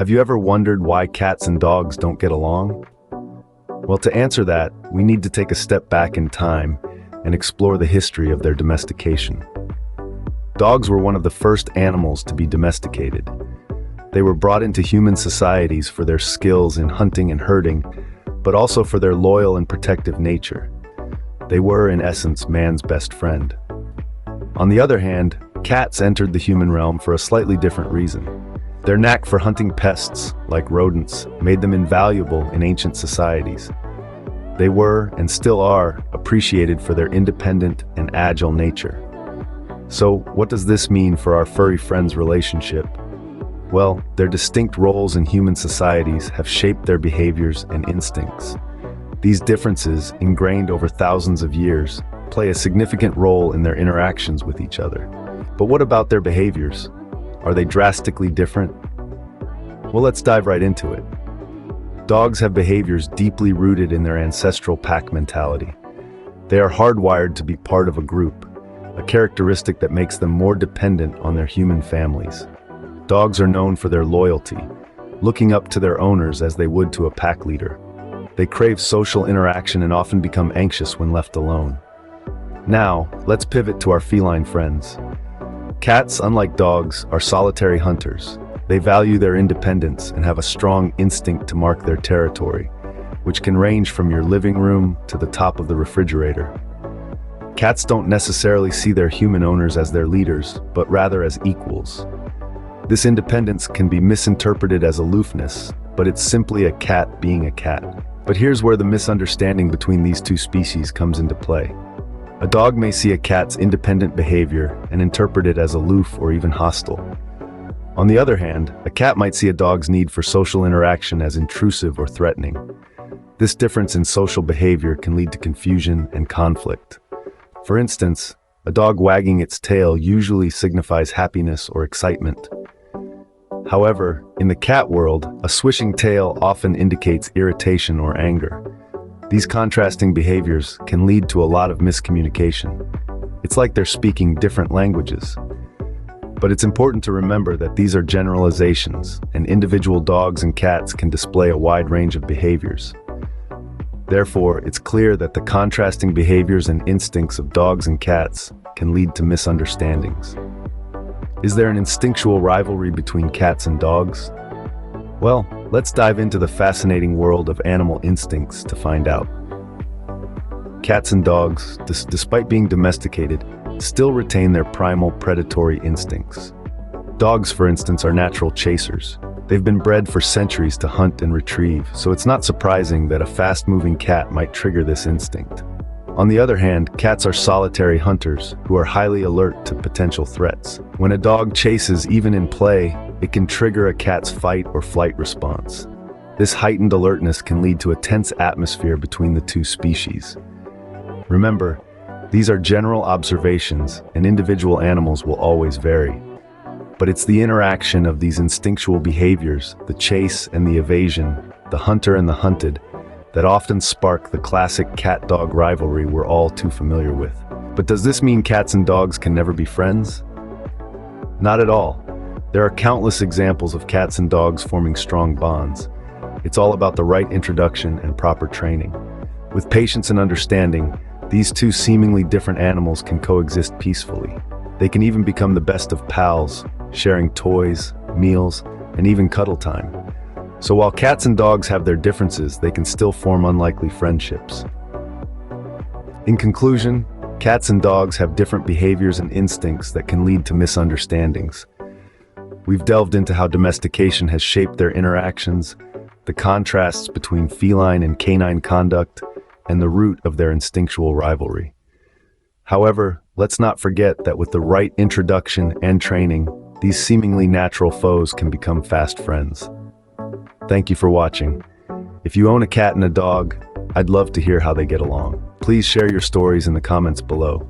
Have you ever wondered why cats and dogs don't get along? Well, to answer that, we need to take a step back in time and explore the history of their domestication. Dogs were one of the first animals to be domesticated. They were brought into human societies for their skills in hunting and herding, but also for their loyal and protective nature. They were, in essence, man's best friend. On the other hand, cats entered the human realm for a slightly different reason. Their knack for hunting pests, like rodents, made them invaluable in ancient societies. They were, and still are, appreciated for their independent and agile nature. So, what does this mean for our furry friends' relationship? Well, their distinct roles in human societies have shaped their behaviors and instincts. These differences, ingrained over thousands of years, play a significant role in their interactions with each other. But what about their behaviors? Are they drastically different? Well, let's dive right into it. Dogs have behaviors deeply rooted in their ancestral pack mentality. They are hardwired to be part of a group, a characteristic that makes them more dependent on their human families. Dogs are known for their loyalty, looking up to their owners as they would to a pack leader. They crave social interaction and often become anxious when left alone. Now, let's pivot to our feline friends. Cats, unlike dogs, are solitary hunters. They value their independence and have a strong instinct to mark their territory, which can range from your living room to the top of the refrigerator. Cats don't necessarily see their human owners as their leaders, but rather as equals. This independence can be misinterpreted as aloofness, but it's simply a cat being a cat. But here's where the misunderstanding between these two species comes into play. A dog may see a cat's independent behavior and interpret it as aloof or even hostile. On the other hand, a cat might see a dog's need for social interaction as intrusive or threatening. This difference in social behavior can lead to confusion and conflict. For instance, a dog wagging its tail usually signifies happiness or excitement. However, in the cat world, a swishing tail often indicates irritation or anger. These contrasting behaviors can lead to a lot of miscommunication. It's like they're speaking different languages. But it's important to remember that these are generalizations, and individual dogs and cats can display a wide range of behaviors. Therefore, it's clear that the contrasting behaviors and instincts of dogs and cats can lead to misunderstandings. Is there an instinctual rivalry between cats and dogs? Well, let's dive into the fascinating world of animal instincts to find out. Cats and dogs, despite being domesticated, still retain their primal predatory instincts. Dogs, for instance, are natural chasers. They've been bred for centuries to hunt and retrieve, so it's not surprising that a fast-moving cat might trigger this instinct. On the other hand, cats are solitary hunters who are highly alert to potential threats. When a dog chases even in play, it can trigger a cat's fight or flight response. This heightened alertness can lead to a tense atmosphere between the two species. Remember, these are general observations, and individual animals will always vary. But it's the interaction of these instinctual behaviors, the chase and the evasion, the hunter and the hunted, that often spark the classic cat-dog rivalry we're all too familiar with. But does this mean cats and dogs can never be friends? Not at all. There are countless examples of cats and dogs forming strong bonds. It's all about the right introduction and proper training. With patience and understanding, these two seemingly different animals can coexist peacefully. They can even become the best of pals, sharing toys, meals, and even cuddle time. So while cats and dogs have their differences, they can still form unlikely friendships. In conclusion, cats and dogs have different behaviors and instincts that can lead to misunderstandings. We've delved into how domestication has shaped their interactions, the contrasts between feline and canine conduct, and the root of their instinctual rivalry. However, let's not forget that with the right introduction and training, these seemingly natural foes can become fast friends. Thank you for watching. If you own a cat and a dog, I'd love to hear how they get along. Please share your stories in the comments below.